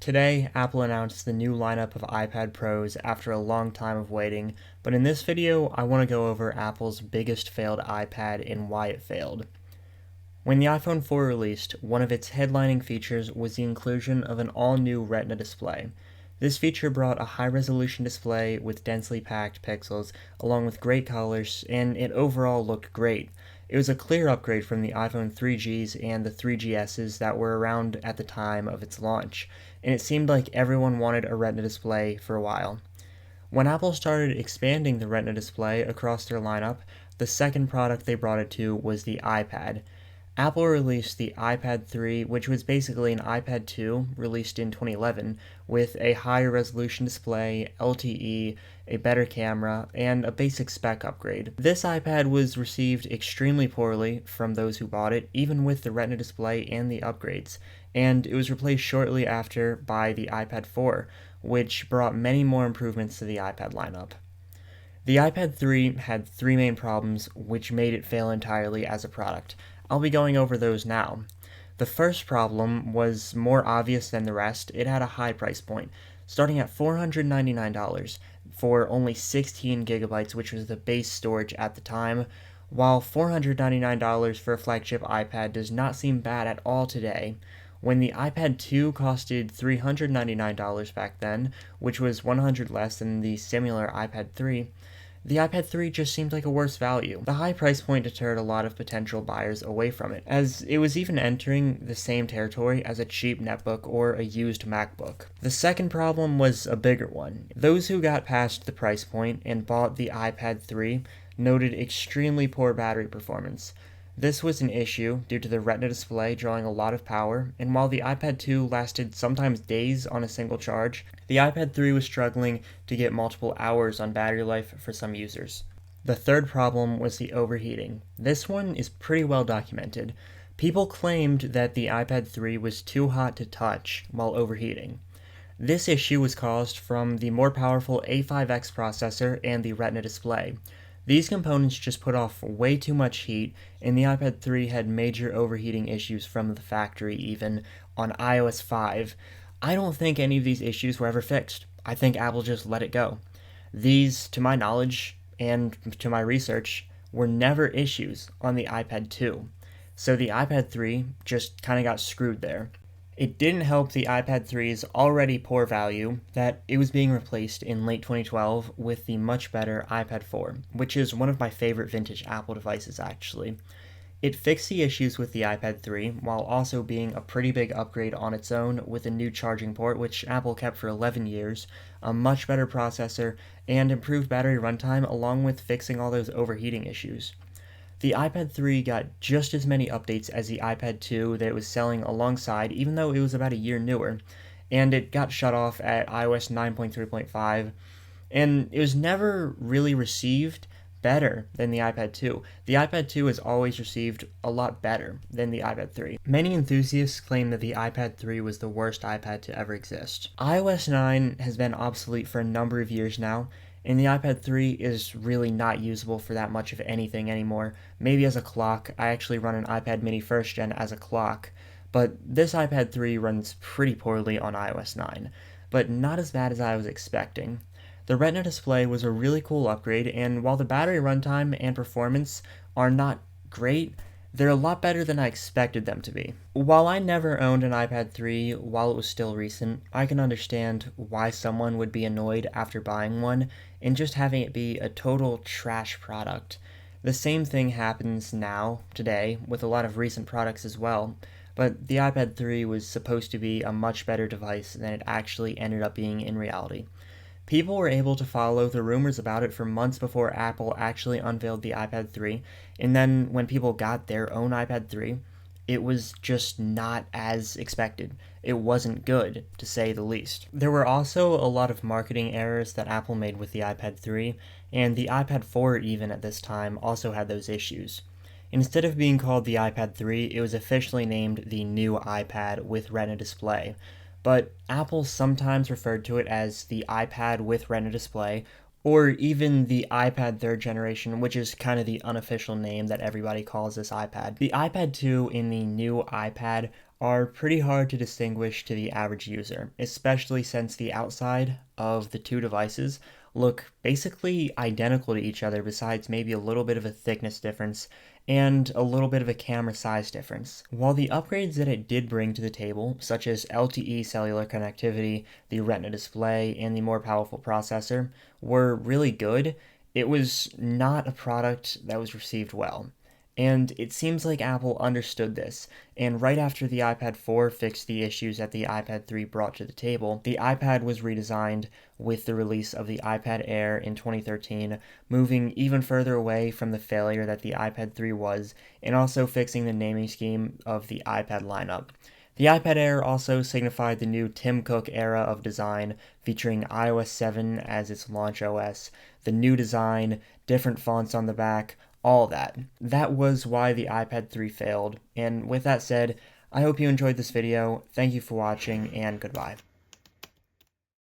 Today, Apple announced the new lineup of iPad Pros after a long time of waiting, but in this video, I want to go over Apple's biggest failed iPad and why it failed. When the iPhone 4 released, one of its headlining features was the inclusion of an all-new Retina display. This feature brought a high-resolution display with densely packed pixels, along with great colors, and it overall looked great. It was a clear upgrade from the iPhone 3Gs and the 3GSs that were around at the time of its launch, and it seemed like everyone wanted a Retina display for a while. When Apple started expanding the Retina display across their lineup, the second product they brought it to was the iPad. Apple released the iPad 3, which was basically an iPad 2 released in 2011, with a higher resolution display, LTE, a better camera, and a basic spec upgrade. This iPad was received extremely poorly from those who bought it, even with the Retina display and the upgrades, and it was replaced shortly after by the iPad 4, which brought many more improvements to the iPad lineup. The iPad 3 had three main problems, which made it fail entirely as a product. I'll be going over those now. The first problem was more obvious than the rest. It had a high price point, starting at $499 for only 16 gigabytes, which was the base storage at the time. While $499 for a flagship iPad does not seem bad at all today, when the iPad 2 costed $399 back then, which was 100 less than the similar iPad 3, the iPad 3 just seemed like a worse value. The high price point deterred a lot of potential buyers away from it, as it was even entering the same territory as a cheap netbook or a used MacBook. The second problem was a bigger one. Those who got past the price point and bought the iPad 3 noted extremely poor battery performance. This was an issue due to the Retina display drawing a lot of power, and while the iPad 2 lasted sometimes days on a single charge, the iPad 3 was struggling to get multiple hours on battery life for some users. The third problem was the overheating. This one is pretty well documented. People claimed that the iPad 3 was too hot to touch while overheating. This issue was caused from the more powerful A5X processor and the Retina display. These components just put off way too much heat, and the iPad 3 had major overheating issues from the factory even on iOS 5. I don't think any of these issues were ever fixed. I think Apple just let it go. These, to my knowledge and to my research, were never issues on the iPad 2. So the iPad 3 just kind of got screwed there. It didn't help the iPad 3's already poor value that it was being replaced in late 2012 with the much better iPad 4, which is one of my favorite vintage Apple devices actually. It fixed the issues with the iPad 3 while also being a pretty big upgrade on its own with a new charging port, which Apple kept for 11 years, a much better processor, and improved battery runtime along with fixing all those overheating issues. The iPad 3 got just as many updates as the iPad 2 that it was selling alongside, even though it was about a year newer, and it got shut off at iOS 9.3.5, and it was never really received better than the iPad 2. The iPad 2 is always received a lot better than the iPad 3. Many enthusiasts claim that the iPad 3 was the worst iPad to ever exist. iOS 9 has been obsolete for a number of years now, and the iPad 3 is really not usable for that much of anything anymore. Maybe as a clock. I actually run an iPad mini 1st gen as a clock, but this iPad 3 runs pretty poorly on iOS 9, but not as bad as I was expecting. The Retina display was a really cool upgrade, and while the battery runtime and performance are not great, they're a lot better than I expected them to be. While I never owned an iPad 3 while it was still recent, I can understand why someone would be annoyed after buying one and just having it be a total trash product. The same thing happens now, today, with a lot of recent products as well, but the iPad 3 was supposed to be a much better device than it actually ended up being in reality. People were able to follow the rumors about it for months before Apple actually unveiled the iPad 3, and then when people got their own iPad 3, it was just not as expected. It wasn't good, to say the least. There were also a lot of marketing errors that Apple made with the iPad 3, and the iPad 4 even at this time also had those issues. Instead of being called the iPad 3, it was officially named the new iPad with Retina display, but Apple sometimes referred to it as the iPad with Retina display, or even the iPad 3rd generation, which is kind of the unofficial name that everybody calls this iPad. The iPad 2 and the new iPad are pretty hard to distinguish to the average user, especially since the outside of the two devices look basically identical to each other besides maybe a little bit of a thickness difference and a little bit of a camera size difference. While the upgrades that it did bring to the table, such as LTE cellular connectivity, the Retina display, and the more powerful processor, were really good, it was not a product that was received well. And it seems like Apple understood this, and right after the iPad 4 fixed the issues that the iPad 3 brought to the table, the iPad was redesigned with the release of the iPad Air in 2013, moving even further away from the failure that the iPad 3 was, and also fixing the naming scheme of the iPad lineup. The iPad Air also signified the new Tim Cook era of design, featuring iOS 7 as its launch OS, the new design, different fonts on the back, all that. That was why the iPad 3 failed, and with that said, I hope you enjoyed this video, thank you for watching, and goodbye.